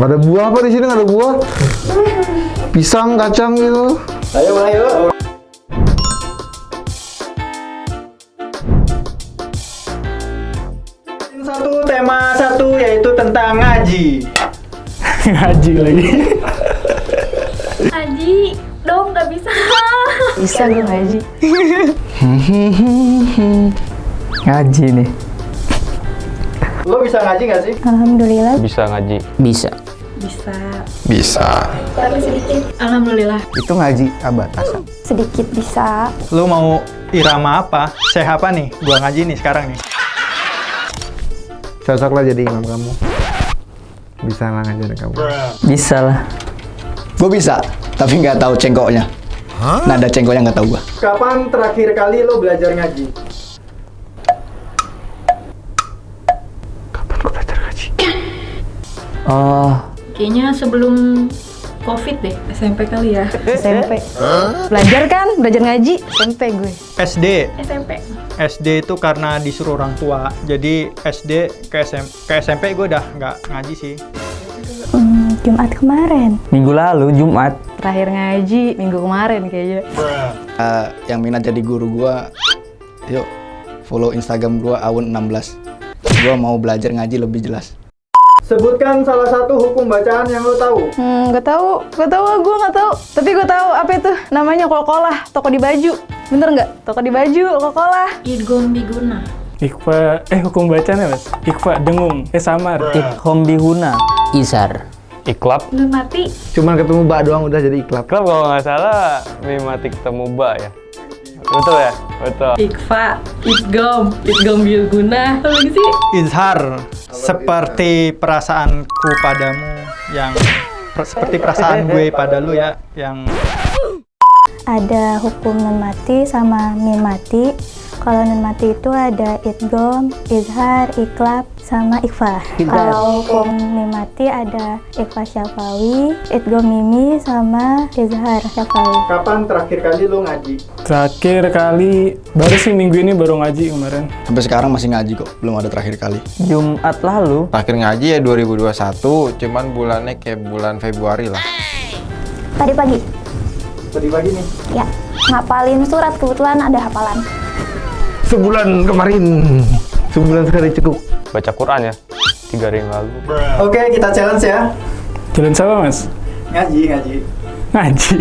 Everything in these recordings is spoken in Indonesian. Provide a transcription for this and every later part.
Nggak ada buah apa di sini? Nggak ada buah? Pisang, kacang gitu. Ayo. Tema satu yaitu tentang ngaji. Ngaji lagi. Ngaji dong, nggak bisa. Bisa gue ngaji. Ngaji nih. Lo bisa ngaji nggak sih? Alhamdulillah. Bisa ngaji. Bisa. Bisa. Tapi sedikit. Alhamdulillah. Itu ngaji abatasan. Sedikit bisa. Lo mau irama apa? Syekh apa nih? Gua ngaji nih sekarang nih. Cocok lah jadi imam kamu. Bisa lah ngajarin kamu. Bisa lah. Gue bisa, tapi nggak tahu cengkoknya. Nada cengkoknya nggak tahu gue. Kapan terakhir kali lo belajar ngaji? Kapan kau belajar ngaji? Oh, Kayaknya sebelum COVID deh, SMP kali ya. SMP. Belajar kan? Belajar ngaji? SMP gue. SD. SMP. SD itu karena disuruh orang tua. Jadi SD ke SMP gue udah nggak ngaji sih. Jumat kemarin. minggu lalu Jumat. Terakhir ngaji minggu kemarin kayaknya. Yang minat jadi guru gue, yuk follow Instagram gue Awun16. Gue mau belajar ngaji lebih jelas. Sebutkan salah satu hukum bacaan yang lo tahu. Gak tahu, gue nggak tahu. Tapi gue tahu apa itu namanya Kol-Kolah, toko di baju. Bener nggak? Toko di baju, Kol-Kolah. Idgham biguna. Ikhfa, hukum bacanya mas? Ikhfa, dengung, samar. Ikhom bihuna. Isar. Iklab. Nun mati. Cuman ketemu Mbak doang udah jadi iklab. Iklab kalau nggak salah mimati ketemu ba ya. Betul ya? Betul. Ikfa. Idgham biguna. Apa lagi sih? Izhar. Seperti perasaanku padamu yang seperti perasaan gue pada lu ya, yang Ada hukum nun mati sama mim mati. Kalau nun mati itu ada idgham, izhar, iklab, sama ikhfa. Kalau hukum mim mati ada ikhfa syafawi, idgham mimi, sama izhar syafawi. kapan terakhir kali lo ngaji? Terakhir kali, baru sih minggu ini baru ngaji kemarin. Sampai sekarang masih ngaji kok, belum ada terakhir kali. Jumat lalu. Terakhir ngaji ya 2021, cuman bulannya kayak bulan Februari lah. Tadi pagi, Tadi pagi nih. ya, ngapalin surat, kebetulan ada hafalan. Sebulan kemarin. Sebulan sekali cukup. Baca Quran ya. 3 hari yang lalu. Oke, kita challenge ya. Jalan sama mas? Ngaji. Ngaji.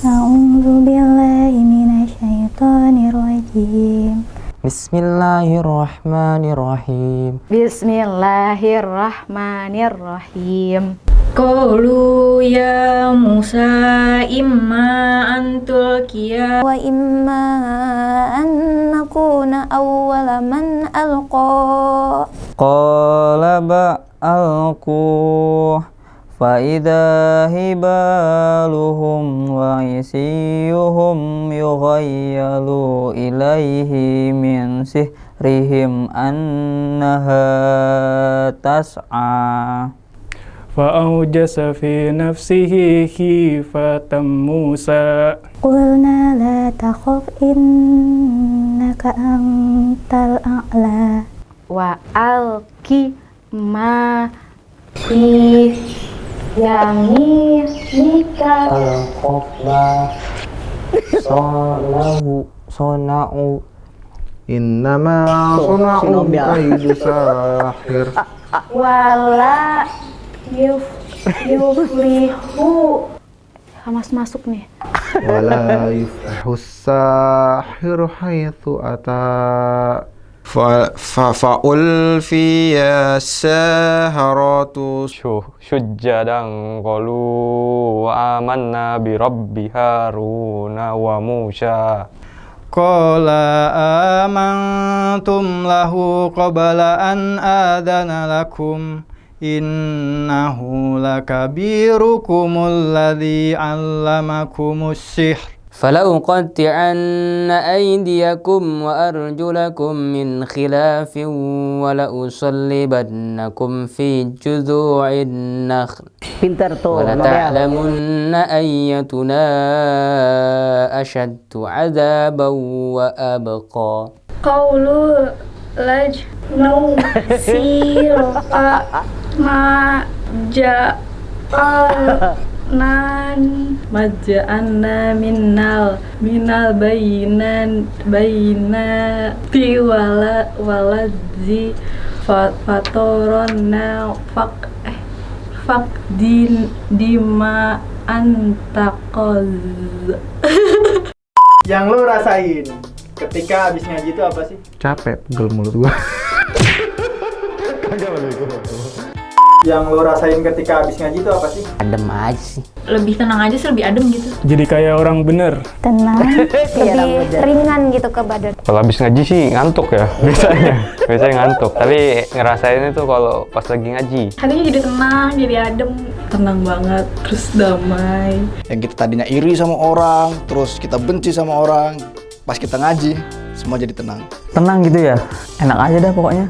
A'udzu billahi minasyaitonir rajim. Bismillahirrahmanirrahim. Bismillahirrahmanirrahim. Qalu ya Musa imma antul kia. Wa imma an nakuna awwala man alqa. Qala ba'alquh fa'idha hibaluhum wa isiyuhum yughayyalu ilaihi min sihrihim annaha tas'a. Fa'aujasa fi nafsihi khifatan Musa. Qulna la takhaf innaka antal a'la. Wa alki ma fi Yaminika. Al-Qobla Sona'u Innama suna'u kaidu sahir. Wala yuflihu. Hamas masuk nih. Wala yuflihu sahiru haitsu ata. Fa'ul fiya saharatu Syujjadan qalu amanna bi Rabbi Haruna wa Musa. Qala amantum lahu qabla an adana lakum innahu lakabirukumul ladzi 'allamakumus sihr. فلأقطعن أيديكم وأرجلكم من خلاف ولأصلبنكم في جذوع النخل ولتعلمن أيتنا أشد عذابا وأبقى. Qaulu laj nu sirqa ma maja'anna minal bainati waladzi fatoronna fakdin dima antaqoz. Yang lo rasain ketika habis ngaji itu apa sih? Capek, pegel mulut gua. Yang lo rasain ketika habis ngaji itu apa sih? Adem aja sih. Lebih tenang aja sih, lebih adem gitu. Jadi kayak orang bener. Tenang, lebih ringan gitu ke badan. Kalau habis ngaji sih ngantuk ya biasanya ngantuk. Tapi ngerasain itu kalau pas lagi ngaji. Hatinya jadi tenang, jadi adem. Tenang banget, terus damai. Yang kita tadinya iri sama orang, terus kita benci sama orang, pas kita ngaji, semua jadi tenang. Tenang gitu ya? Enak aja dah pokoknya.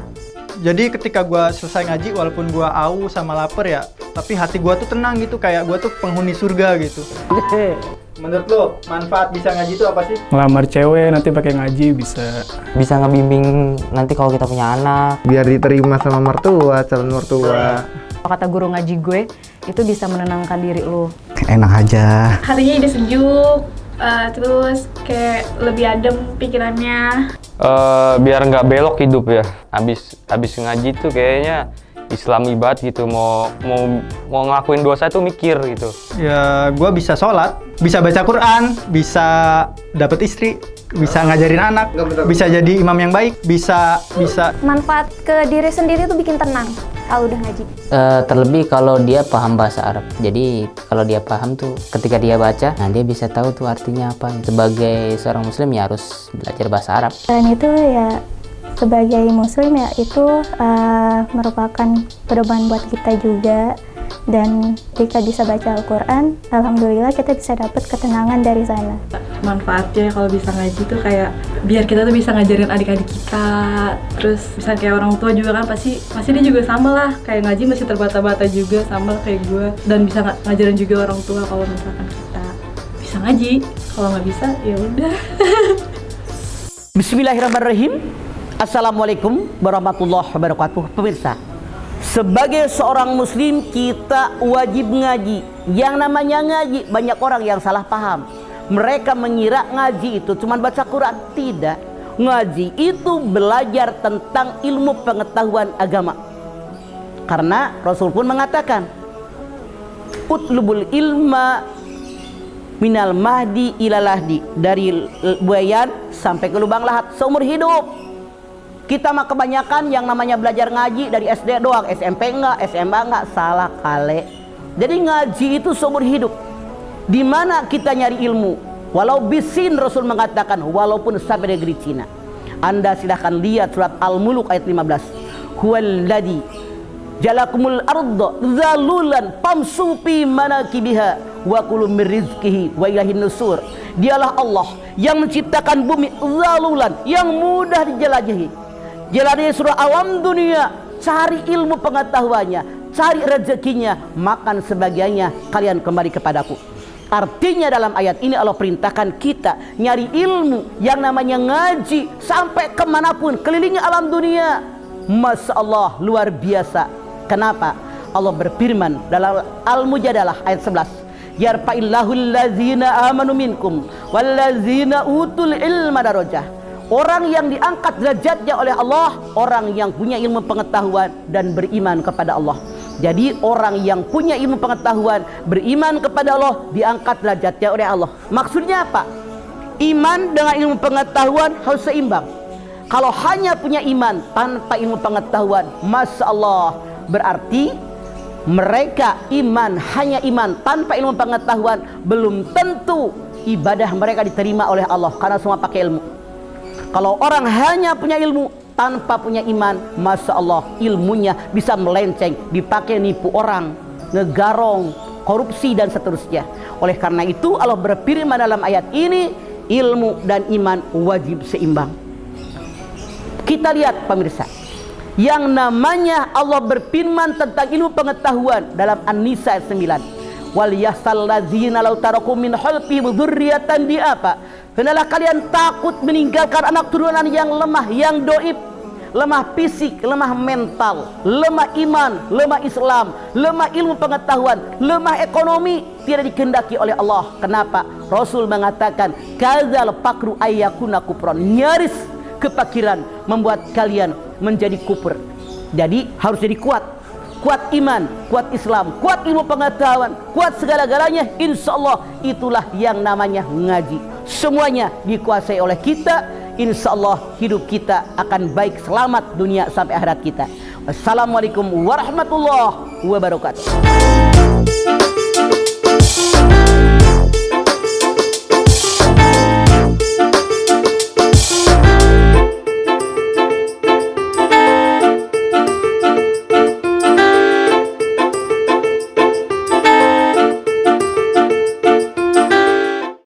Jadi ketika gue selesai ngaji, walaupun gue aus sama lapar ya, tapi hati gue tuh tenang gitu, kayak gue tuh penghuni surga gitu. Menurut lo, manfaat bisa ngaji itu apa sih? Ngelamar cewek nanti pakai ngaji bisa. Bisa ngebimbing nanti kalau kita punya anak. Biar diterima sama mertua, calon mertua. Kata guru ngaji gue, itu bisa menenangkan diri lo. Enak aja. Hatinya jadi sejuk, terus kayak lebih adem pikirannya. Biar nggak belok hidup ya. Habis ngaji tuh kayaknya Islami banget gitu, mau ngelakuin dosa tuh mikir gitu. Ya, gue bisa sholat, bisa baca Quran, bisa dapet istri, bisa ngajarin anak, bisa jadi imam yang baik, bisa. Manfaat ke diri sendiri tuh bikin tenang kalau udah ngaji. Terlebih kalau dia paham bahasa Arab. Jadi kalau dia paham tuh ketika dia baca, nah dia bisa tahu tuh artinya apa. Sebagai seorang muslim ya harus belajar bahasa Arab. Dan itu ya sebagai muslim ya itu merupakan pedoman buat kita juga. Dan jika bisa baca Al-Quran, alhamdulillah kita bisa dapat ketenangan dari sana. Manfaatnya kalau bisa ngaji tuh kayak biar kita tuh bisa ngajarin adik-adik kita. Terus misalnya kayak orang tua juga kan pasti dia juga sama lah, kayak ngaji masih terbata-bata juga sama kayak gue. Dan bisa ngajarin juga orang tua kalau misalkan kita bisa ngaji. Kalau nggak bisa ya udah. Bismillahirrahmanirrahim. Assalamualaikum warahmatullahi wabarakatuh. Pemirsa, sebagai seorang muslim kita wajib ngaji. Yang namanya ngaji, banyak orang yang salah paham. Mereka mengira ngaji itu cuma baca Quran. Tidak. Ngaji itu belajar tentang ilmu pengetahuan agama. Karena Rasul pun mengatakan, utlubul ilma minal mahdi ilal lahdi, dari buayan sampai ke lubang lahat seumur hidup. Kita mah kebanyakan yang namanya belajar ngaji dari SD doang, SMP enggak, SMA enggak, salah kali. Jadi ngaji itu seumur hidup. Di mana kita nyari ilmu? Walau bisin Rasul mengatakan, walaupun sampai negeri Cina. Anda silahkan lihat surat Al-Muluk ayat 15. Huwallazi jalakumul arda zalulan famsu fi manakibiha wa kulu min rizqihi wa ilahin nusur. Dialah Allah yang menciptakan bumi zalulan, yang mudah dijelajahi. Jalani surah alam dunia, cari ilmu pengetahuannya, cari rezekinya, makan sebagainya, kalian kembali kepadaku. Artinya dalam ayat ini Allah perintahkan kita nyari ilmu yang namanya ngaji sampai kemanapun, kelilingi alam dunia. Masya Allah, luar biasa. Kenapa? Allah berfirman dalam Al-Mujadalah ayat 11. Yarfa'illahul ladzina amanu minkum walladzina utul ilma darajah. Orang yang diangkat derajatnya oleh Allah, orang yang punya ilmu pengetahuan dan beriman kepada Allah. Jadi orang yang punya ilmu pengetahuan, beriman kepada Allah, diangkat derajatnya oleh Allah. Maksudnya apa? Iman dengan ilmu pengetahuan harus seimbang. Kalau hanya punya iman tanpa ilmu pengetahuan, Masya Allah, berarti mereka iman, hanya iman tanpa ilmu pengetahuan, belum tentu ibadah mereka diterima oleh Allah, karena semua pakai ilmu. Kalau orang hanya punya ilmu tanpa punya iman, Masya Allah, ilmunya bisa melenceng, dipakai nipu orang, ngegarong, korupsi dan seterusnya. Oleh karena itu Allah berfirman dalam ayat ini, ilmu dan iman wajib seimbang. Kita lihat pemirsa, yang namanya Allah berfirman tentang ilmu pengetahuan dalam An-Nisa ayat 9. Wal yasal ladzina law tarakum min khalfihim dzurriatan di apa? Hendaklah kalian takut meninggalkan anak turunan yang lemah, yang doib. lemah fisik, lemah mental, lemah iman, lemah Islam, lemah ilmu pengetahuan, lemah ekonomi, tidak dikehendaki oleh Allah. Kenapa? Rasul mengatakan, kadzal fakru ayyakuna kufran. Nyaris kefakiran membuat kalian menjadi kufur. Jadi harus jadi kuat. Kuat iman, kuat Islam, kuat ilmu pengetahuan, kuat segala-galanya. Insya Allah itulah yang namanya ngaji. Semuanya dikuasai oleh kita. Insya Allah hidup kita akan baik, selamat dunia sampai akhirat kita. Wassalamualaikum warahmatullahi wabarakatuh.